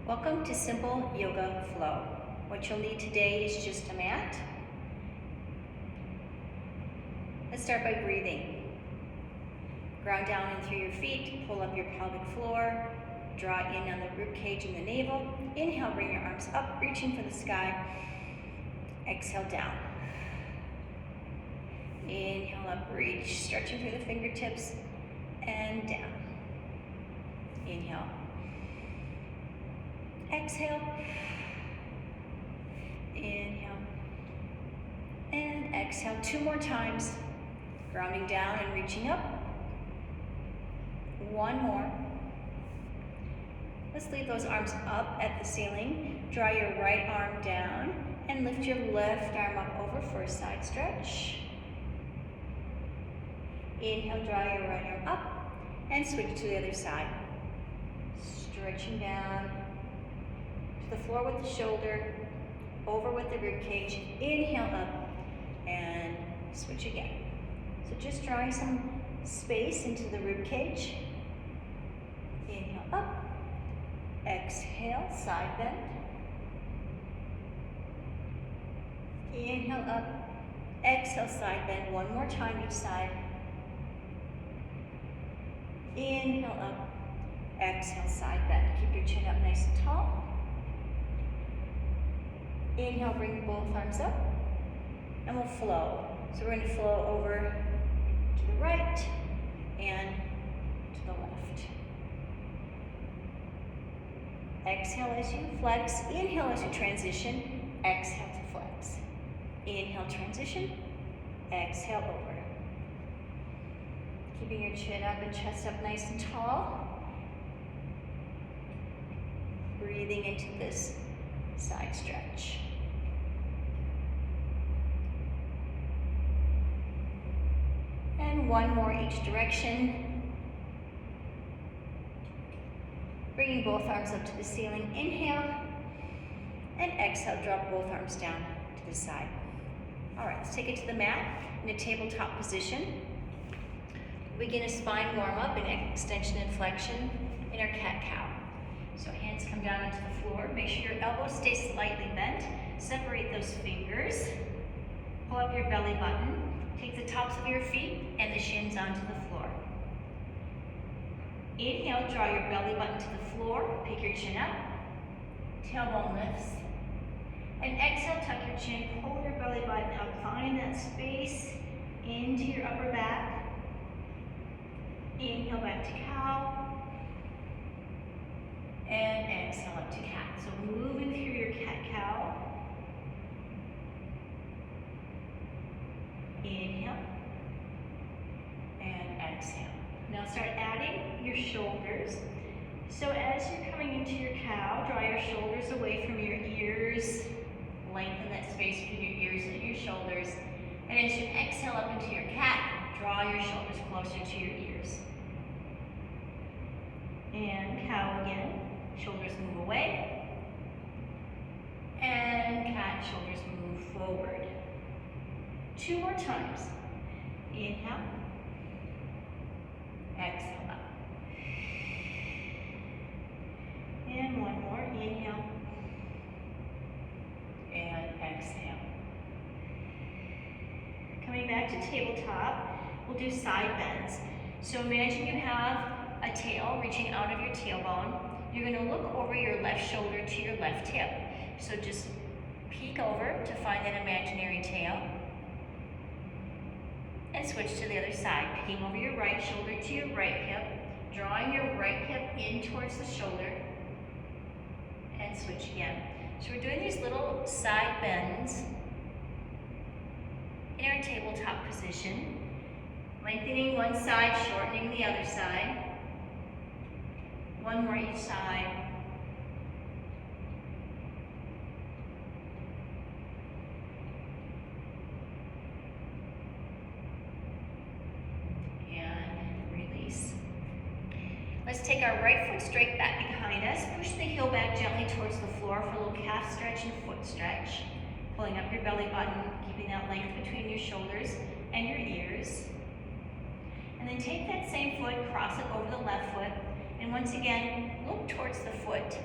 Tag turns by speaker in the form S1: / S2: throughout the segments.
S1: Welcome to Simple Yoga Flow. What you'll need today is just a mat. Let's start by breathing. Ground down in through your feet, pull up your pelvic floor, draw in on the rib cage and the navel. Inhale, bring your arms up, reaching for the sky. Exhale, down. Inhale up, reach, stretching through the fingertips, and down. Inhale. Exhale. Inhale. And exhale. 2 more times. Grounding down and reaching up. 1 more. Let's leave those arms up at the ceiling. Draw your right arm down and lift your left arm up over for a side stretch. Inhale, draw your right arm up and switch to the other side. Stretching down to the floor with the shoulder, over with the rib cage. Inhale up and switch again. So just drawing some space into the rib cage. Inhale up, exhale, side bend. Inhale up, exhale, side bend. 1 more time each side. Inhale up, exhale, side bend. Keep your chin up nice and tall. Inhale, bring both arms up, and we'll flow. So we're going to flow over to the right and to the left. Exhale as you flex. Inhale as you transition. Exhale to flex. Inhale, transition. Exhale, over. Keeping your chin up and chest up nice and tall. Breathing into this side stretch. And 1 more each direction. Bringing both arms up to the ceiling. Inhale. And exhale, drop both arms down to the side. All right, let's take it to the mat in a tabletop position. Begin a spine warm up and extension and flexion in our cat-cow. So hands come down into the floor. Make sure your elbows stay slightly bent. Separate those fingers. Pull up your belly button. Take the tops of your feet and the shins onto the floor. Inhale, draw your belly button to the floor. Pick your chin up. Tailbone lifts. And exhale, tuck your chin. Pull your belly button up. Find that space into your upper back. Inhale back to cow. And exhale up to cat. So moving through your cat-cow. Inhale. And exhale. Now start adding your shoulders. So as you're coming into your cow, draw your shoulders away from your ears. Lengthen that space between your ears and your shoulders. And as you exhale up into your cat, draw your shoulders closer to your ears. And cow again. Shoulders move away. And cat, shoulders move forward. 2 more times. Inhale. Exhale up. And 1 more. Inhale. And exhale. Coming back to tabletop, we'll do side bends. So imagine you have a tail reaching out of your tailbone. You're going to look over your left shoulder to your left hip. So just peek over to find that imaginary tail. And switch to the other side, peeking over your right shoulder to your right hip, drawing your right hip in towards the shoulder, and switch again. So we're doing these little side bends in our tabletop position, lengthening one side, shortening the other side. 1 more each side. Let's take our right foot straight back behind us. Push the heel back gently towards the floor for a little calf stretch and foot stretch. Pulling up your belly button, keeping that length between your shoulders and your ears. And then take that same foot, cross it over the left foot, and once again, look towards the foot.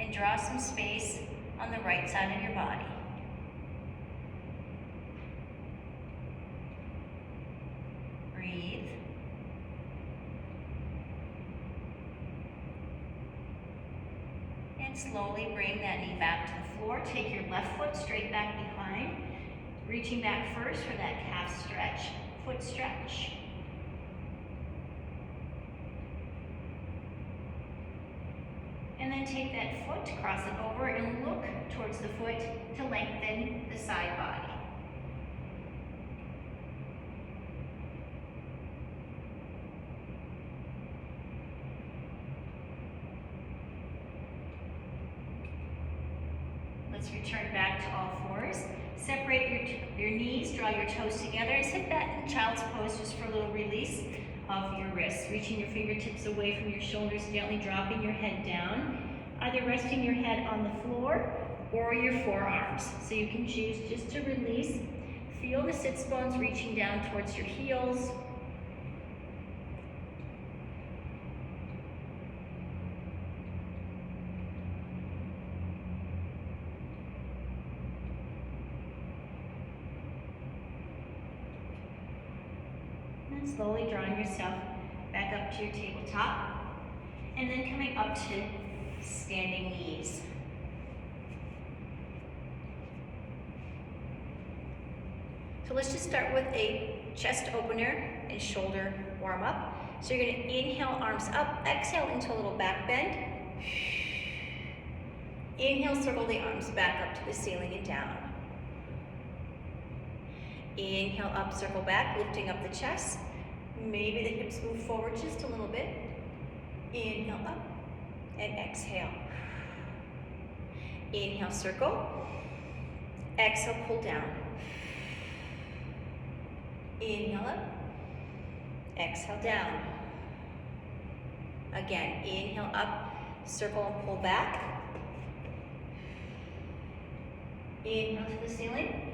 S1: and draw some space on the right side of your body. Breathe. And slowly bring that knee back to the floor. Take your left foot straight back behind, reaching back first for that calf stretch, foot stretch. And then take that foot, cross it over, and look towards the foot to lengthen the side body. Let's return back to all fours. Separate your knees, draw your toes together, and sit back in child's pose just for a little release of your wrists. Reaching your fingertips away from your shoulders, gently dropping your head down, either resting your head on the floor or your forearms. So you can choose just to release. Feel the sits bones reaching down towards your heels. And slowly drawing yourself back up to your tabletop, and then coming up to standing knees. So let's just start with a chest opener and shoulder warm up. So you're going to inhale, arms up, exhale into a little back bend. Inhale, circle the arms back up to the ceiling and down. Inhale up, circle back, lifting up the chest. Maybe the hips move forward just a little bit. Inhale up and exhale. Inhale, circle. Exhale, pull down. Inhale up. Exhale, down. Again, inhale up, circle and pull back. Inhale to the ceiling.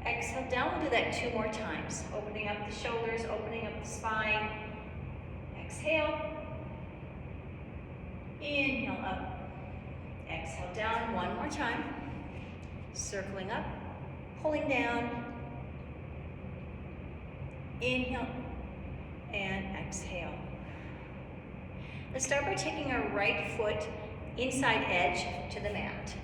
S1: Exhale down, we'll do that 2 more times. Opening up the shoulders, opening up the spine. Exhale. Inhale up. Exhale down, 1 more time. Circling up, pulling down. Inhale and exhale. Let's start by taking our right foot inside edge to the mat.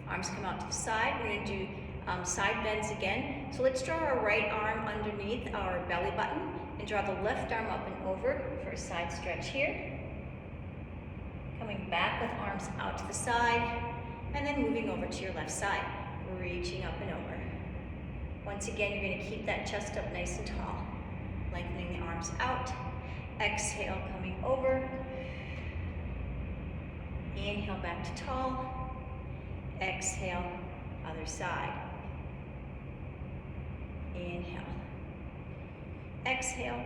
S1: Arms come out to the side. We're going to do side bends again. So let's draw our right arm underneath our belly button and draw the left arm up and over for a side stretch here. Coming back with arms out to the side and then moving over to your left side, reaching up and over. Once again, you're going to keep that chest up nice and tall, lengthening the arms out. Exhale, coming over. Inhale, back to tall. Exhale, other side. Inhale. Exhale.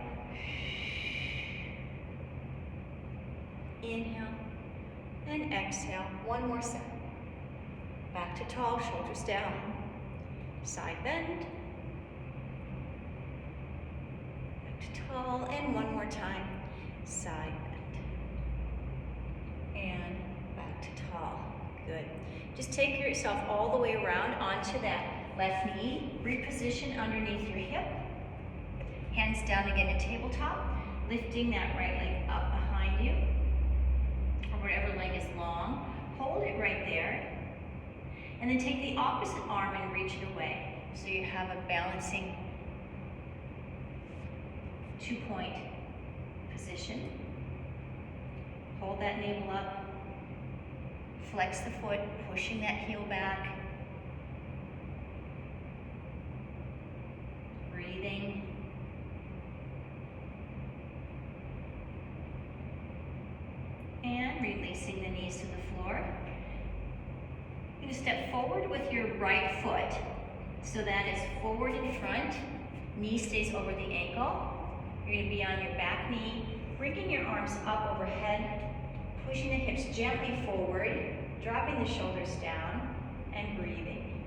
S1: Inhale and exhale. 1 more set. Back to tall, shoulders down. Side bend. Back to tall, and 1 more time. Side bend. And back to tall. Good. Just take yourself all the way around onto that left knee. Reposition underneath your hip. Hands down again to tabletop. Lifting that right leg up behind you. Or whatever leg is long. Hold it right there. And then take the opposite arm and reach it away. So you have a balancing 2-point position. Hold that navel up. Flex the foot, pushing that heel back. Breathing. And releasing the knees to the floor. You're going to step forward with your right foot. So that is forward in front. Knee stays over the ankle. You're going to be on your back knee, bringing your arms up overhead, pushing the hips gently forward, dropping the shoulders down, and breathing.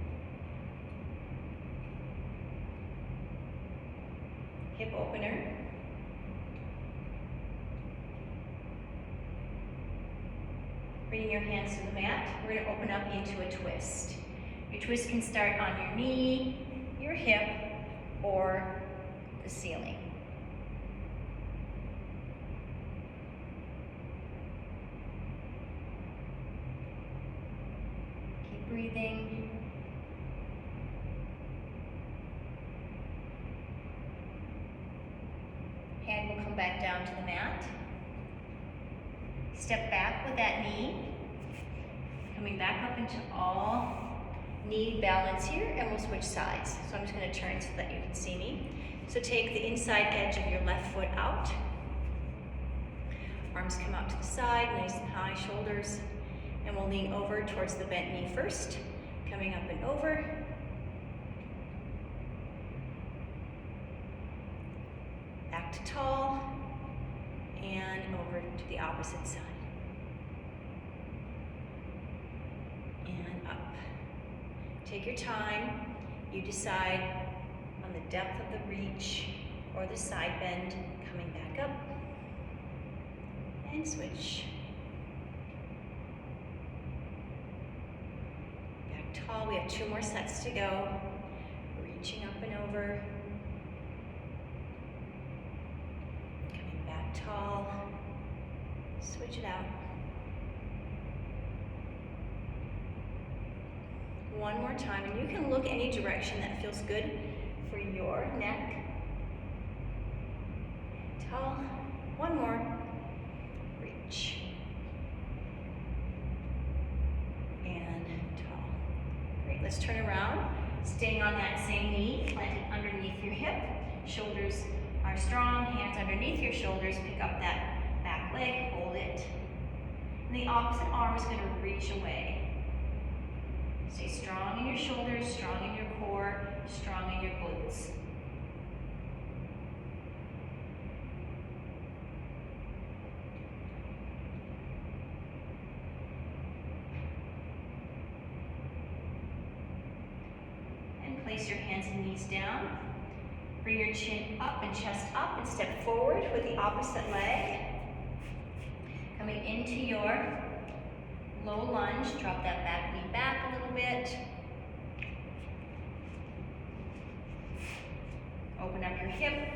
S1: Hip opener. Bringing your hands to the mat, we're going to open up into a twist. Your twist can start on your knee, your hip, or the ceiling. Keep breathing. Hand will come back down to the mat. Step back with that knee, coming back up into all knee balance here, and we'll switch sides. So I'm just going to turn so that you can see me. So take the inside edge of your left foot out. Arms come out to the side, nice and high, shoulders, and we'll lean over towards the bent knee first, coming up and over. Back to tall, and over to the opposite side. And up. Take your time. You decide on the depth of the reach or the side bend, coming back up. And switch. Back tall. We have 2 more sets to go. Reaching up and over. Coming back tall. Switch it out. One more time, and you can look any direction that feels good for your neck. Tall. One more. Reach. And tall. Great, let's turn around. Staying on that same knee, planted underneath your hip. Shoulders are strong, hands underneath your shoulders. Pick up that back leg, hold it. And the opposite arm is going to reach away. Stay strong in your shoulders, strong in your core, strong in your glutes. And place your hands and knees down. Bring your chin up and chest up and step forward with the opposite leg. Coming into your low lunge, drop that back knee back a little bit. Open up your hip,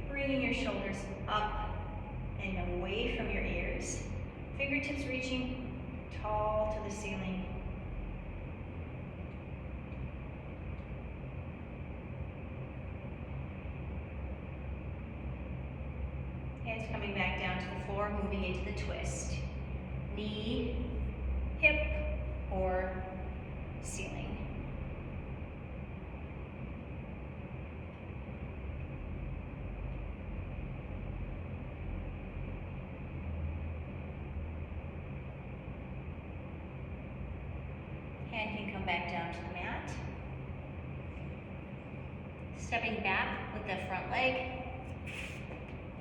S1: bringing your shoulders up and away from your ears. Fingertips reaching tall to the ceiling. Hands coming back down to the floor, moving into the twist. Knee, hip, or ceiling. Hand can come back down to the mat. Stepping back with the front leg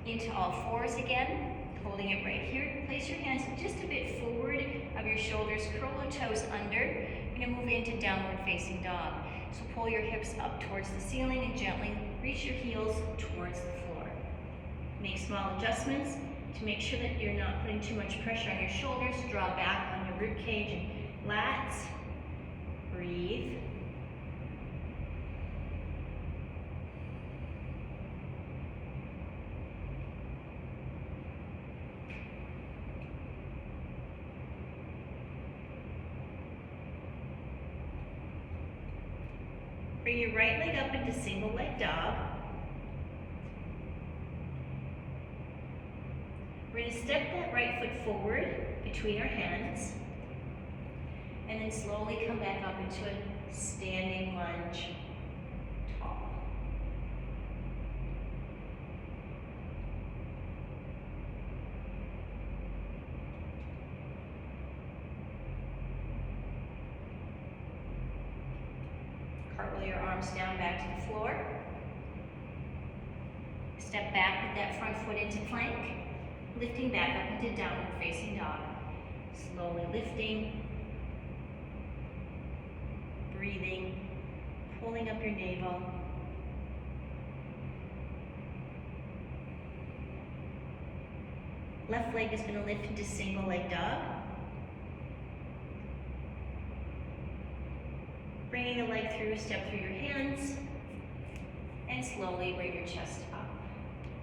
S1: into all fours again. Holding it right here. Place your hands just a bit forward of your shoulders. Curl the toes under. You're going to move into downward facing dog. So pull your hips up towards the ceiling and gently reach your heels towards the floor. Make small adjustments to make sure that you're not putting too much pressure on your shoulders. Draw back on your rib cage and lats. Breathe. Bring your right leg up into single leg dog. We're going to step that right foot forward between our hands and then slowly come back up into a standing lunge, tall. Cartwheel your arms down back to the floor. Step back with that front foot into plank, lifting back up into downward facing dog. Slowly lifting, breathing, pulling up your navel. Left leg is going to lift into single leg dog. Bringing the leg through, step through your hands, and slowly bring your chest up.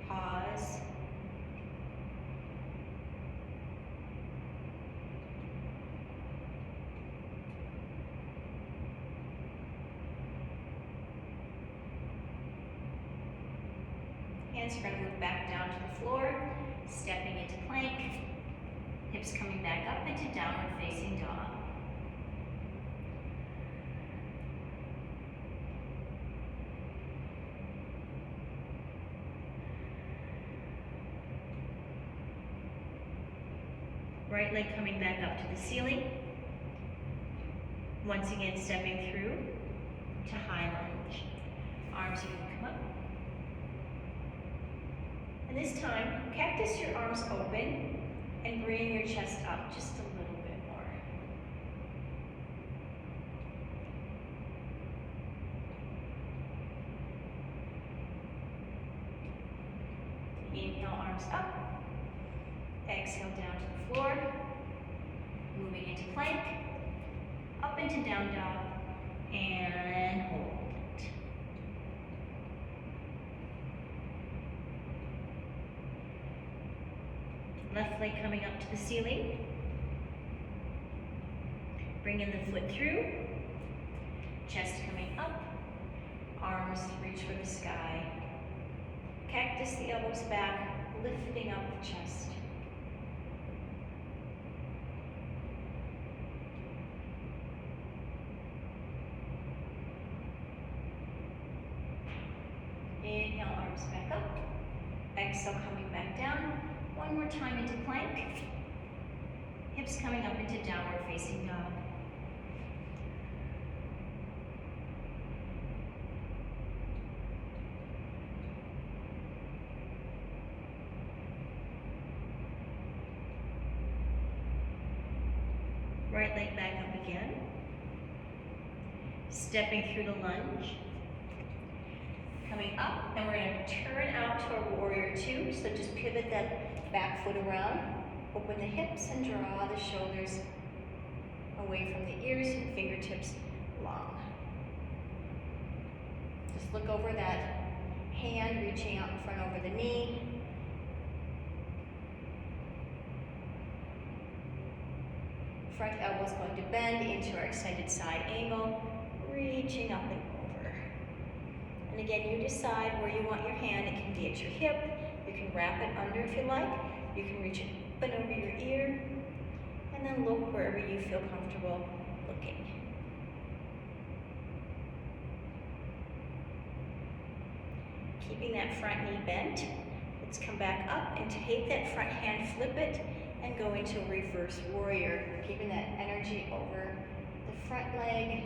S1: Pause. Hands are going to move back down to the floor, stepping into plank, hips coming back up into downward facing dog. Right leg coming back up to the ceiling. Once again, stepping through to high lunge. Arms are going to come up. And this time, cactus your arms open and bring your chest up just a little bit more. Inhale, arms up. Exhale, down to the floor. Moving into plank. Up into down dog. And hold it. Left leg coming up to the ceiling. Bringing the foot through. Chest coming up. Arms reach for the sky. Cactus the elbows back, lifting up the chest. Inhale, arms back up. Exhale, coming back down. One more time into plank. Hips coming up into downward facing dog. Right leg back up again. Stepping through the lunge. Coming up, and we're going to turn out to a warrior two. So just pivot that back foot around. Open the hips and draw the shoulders away from the ears and fingertips long. Just look over that hand reaching out in front over the knee. Front elbow is going to bend into our extended side angle, reaching up and over. And again, you decide where you want your hand. It can be at your hip. You can wrap it under if you like. You can reach it up and over your ear. And then look wherever you feel comfortable looking. Keeping that front knee bent. Let's come back up and take that front hand, flip it, and go into a reverse warrior. Keeping that energy over the front leg.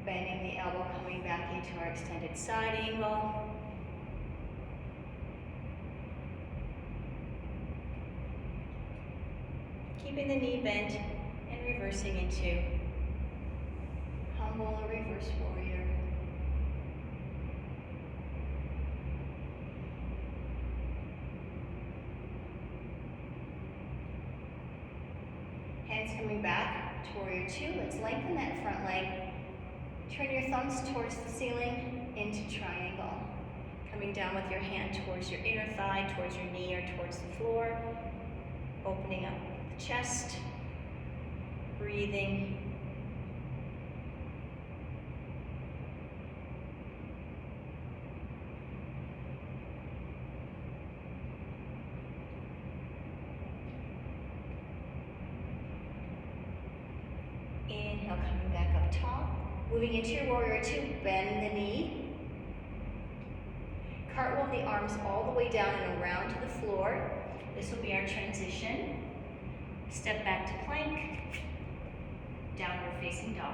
S1: Bending the elbow, coming back into our extended side angle. Keeping the knee bent and reversing into humble or reverse warrior. Hands coming back to warrior two. Let's lengthen that front leg. Turn your thumbs towards the ceiling into triangle. Coming down with your hand towards your inner thigh, towards your knee, or towards the floor. Opening up the chest. Breathing. Inhale, coming back up tall. Moving into your warrior two, bend the knee. Cartwheel the arms all the way down and around to the floor. This will be our transition. Step back to plank. Downward facing dog.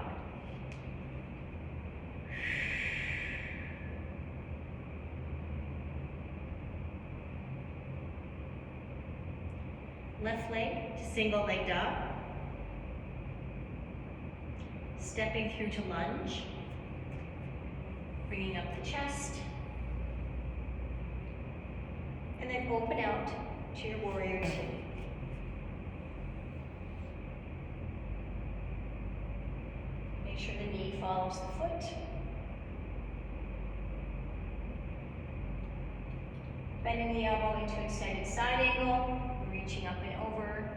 S1: Left leg to single leg dog. Stepping through to lunge, bringing up the chest, and then open out to your warrior two. Make sure the knee follows the foot. Bending the elbow into extended side angle, reaching up and over.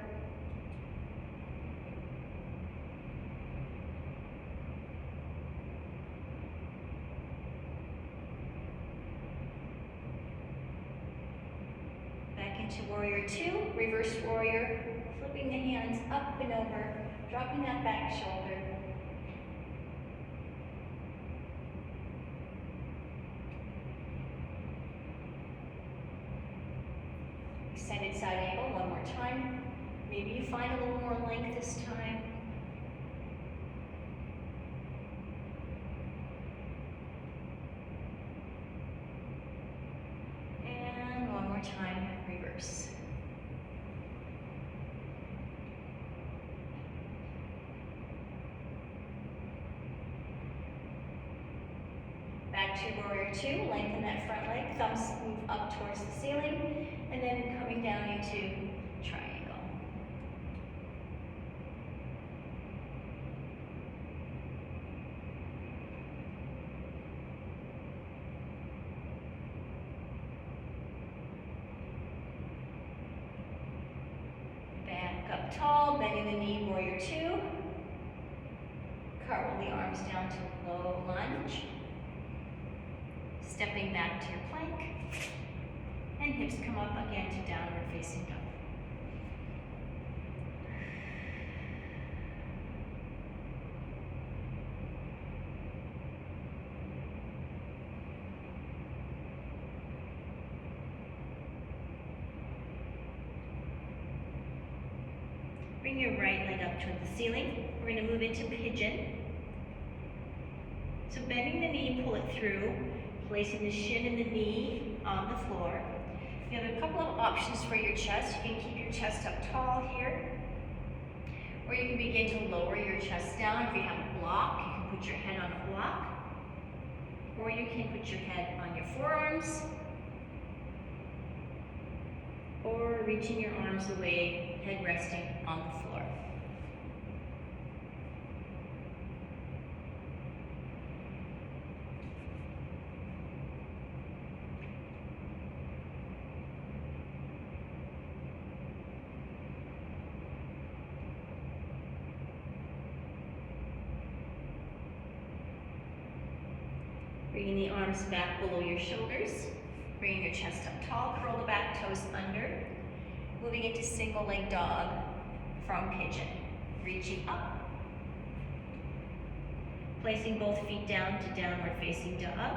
S1: Back into warrior two, reverse warrior, flipping the hands up and over, dropping that back shoulder. Extended side angle, one more time. Maybe you find a little more length this time. And one more time, reverse. Back to warrior two, lengthen that front leg, thumbs move up towards the ceiling, and then coming down into triangle. Back up tall, bending the knee, warrior two. Cartwheel the arms down to low lunge. Stepping back to your plank, and hips come up again to downward facing dog. Bring your right leg up toward the ceiling. We're going to move into pigeon. So bending the knee, pull it through. Placing the shin and the knee on the floor. You have a couple of options for your chest. You can keep your chest up tall here, or you can begin to lower your chest down. If you have a block, you can put your head on a block, or you can put your head on your forearms, or reaching your arms away, head resting on the floor. Bringing the arms back below your shoulders, bringing your chest up tall, curl the back toes under, moving into single leg dog from pigeon, reaching up, placing both feet down to downward facing dog,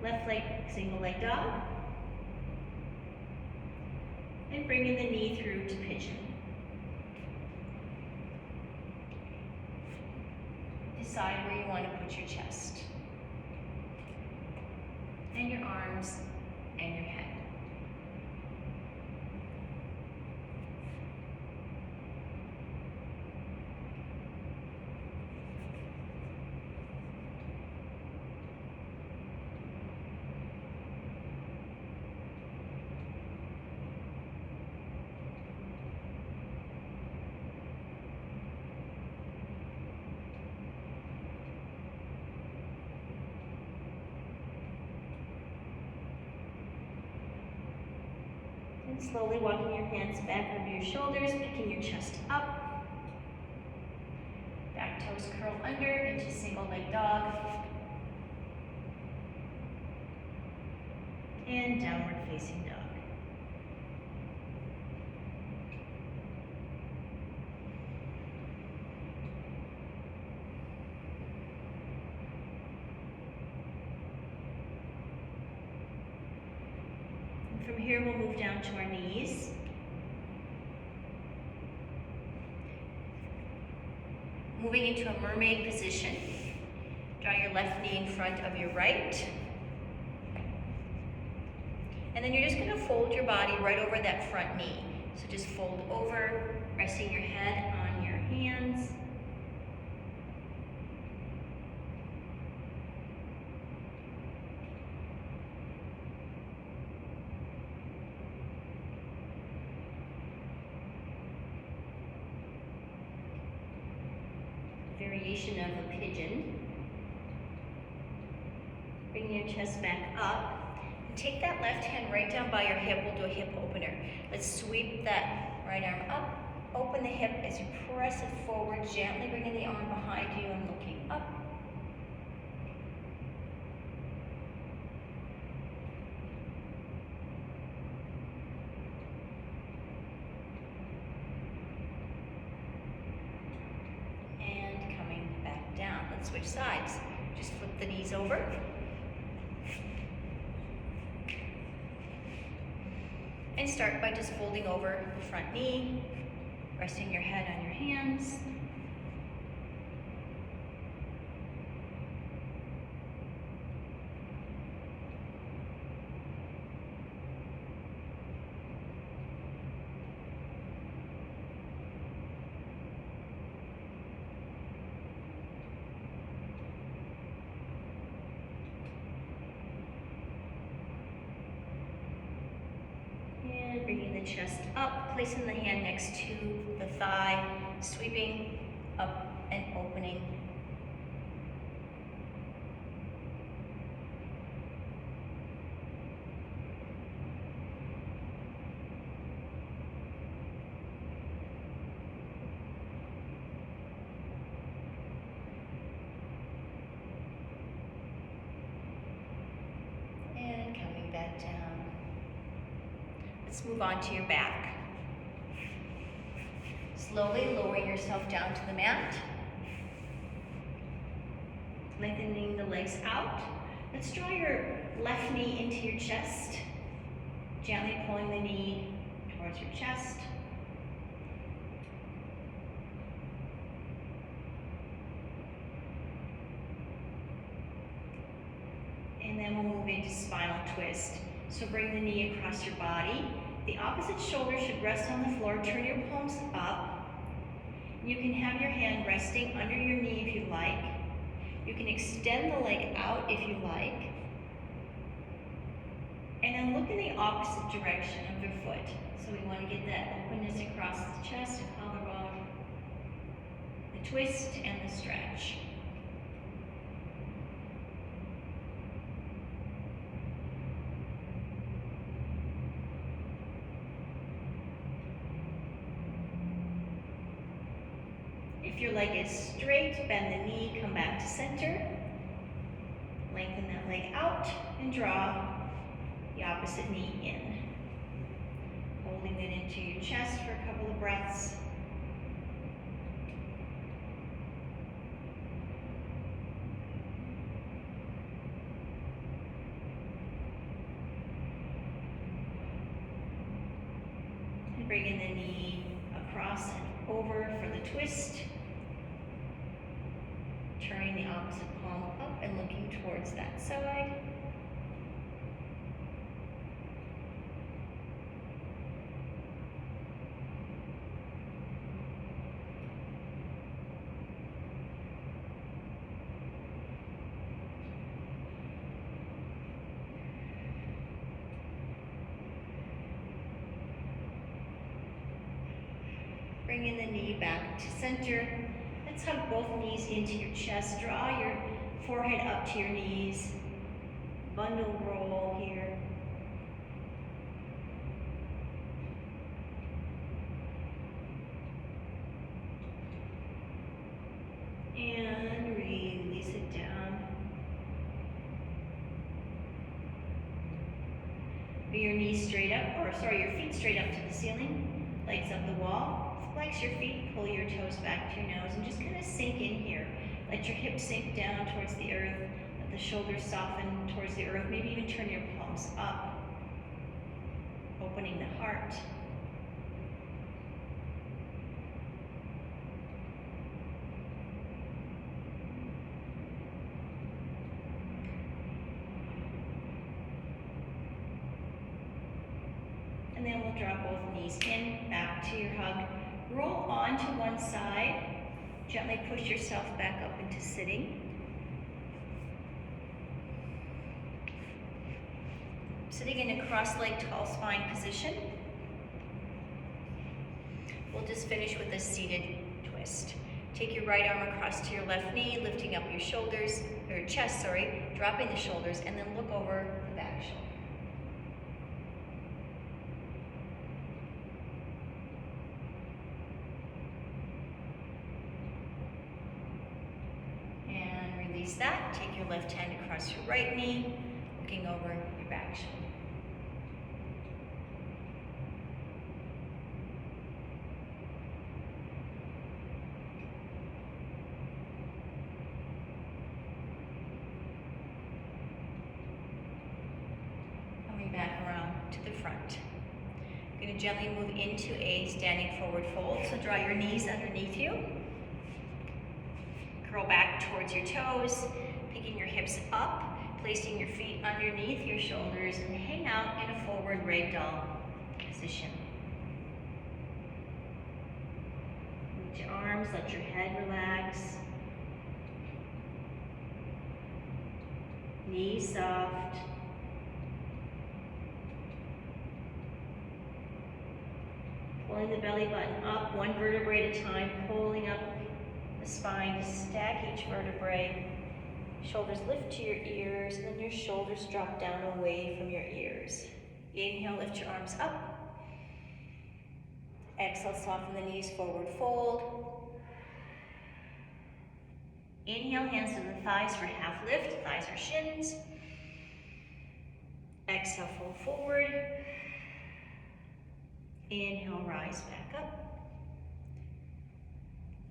S1: left leg single leg dog, and bringing the knee through to pigeon. Decide where you want to put your chest, and your arms, and your head. And slowly walking your hands back under your shoulders, picking your chest up. Back toes curl under into single leg dog. And downward facing dog. From here, we'll move down to our knees. Moving into a mermaid position. Draw your left knee in front of your right. And then you're just going to fold your body right over that front knee. So just fold over, resting your head on your hands. a variation of a pigeon. Bring your chest back up. And take that left hand right down by your hip. We'll do a hip opener. Let's sweep that right arm up. Open the hip as you press it forward, gently bringing the arm behind you and looking up. And coming back down. Let's switch sides. Just flip the knees over. And start by just folding over the front knee, resting your head on your hands. Bringing the chest up, placing the hand next to the thigh, sweeping up and opening. And coming back down. Let's move on to your back. Slowly lowering yourself down to the mat. Lengthening the legs out. Let's draw your left knee into your chest. Gently pulling the knee towards your chest. And then we'll move into spinal twist. So bring the knee across your body. The opposite shoulder should rest on the floor. Turn your palms up. You can have your hand resting under your knee if you like. You can extend the leg out if you like. And then look in the opposite direction of your foot. So we want to get that openness across the chest and collarbone, the twist and the stretch. If your leg is straight, bend the knee, come back to center. Lengthen that leg out and draw the opposite knee in. Holding it into your chest for a couple of breaths. And bringing the knee across and over for the twist. Turning the opposite palm up and looking towards that side. Bringing the knee back to center. Let's hug both knees into your chest. Draw your forehead up to your knees. Bundle roll here. And release it down. Bring your knees straight up, your feet straight up to the ceiling. Legs up the wall. Flex your feet, pull your toes back to your nose, and just kind of sink in here. Let your hips sink down towards the earth. Let the shoulders soften towards the earth. Maybe even turn your palms up, opening the heart. And then we'll draw both knees in, back to your hug. Roll onto one side. Gently push yourself back up into sitting. Sitting in a cross-legged tall spine position. We'll just finish with a seated twist. Take your right arm across to your left knee, lifting up your shoulders, or chest, sorry, dropping the shoulders, and then look over the back shoulder. And release that. Take your left hand across your right knee, looking over your back shoulder. Back around to the front. You're going to gently move into a standing forward fold. So draw your knees underneath you. Curl back towards your toes, picking your hips up, placing your feet underneath your shoulders, and hang out in a forward ragdoll position. Reach your arms, let your head relax. Knees soft. Pulling the belly button up, one vertebrae at a time, pulling up the spine to stack each vertebrae. Shoulders lift to your ears, and then your shoulders drop down away from your ears. Inhale, lift your arms up. Exhale, soften the knees, forward fold. Inhale, hands to the thighs for half lift, thighs or shins. Exhale, fold forward. Inhale, rise back up.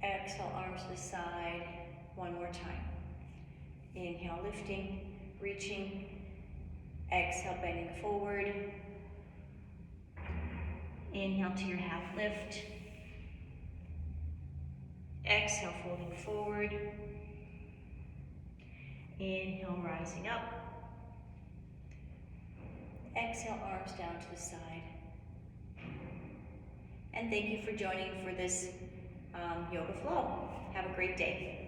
S1: Exhale, arms to the side. One more time. Inhale, lifting, reaching. Exhale, bending forward. Inhale to your half lift. Exhale, folding forward. Inhale, rising up. Exhale, arms down to the side. And thank you for joining for this yoga flow. Have a great day.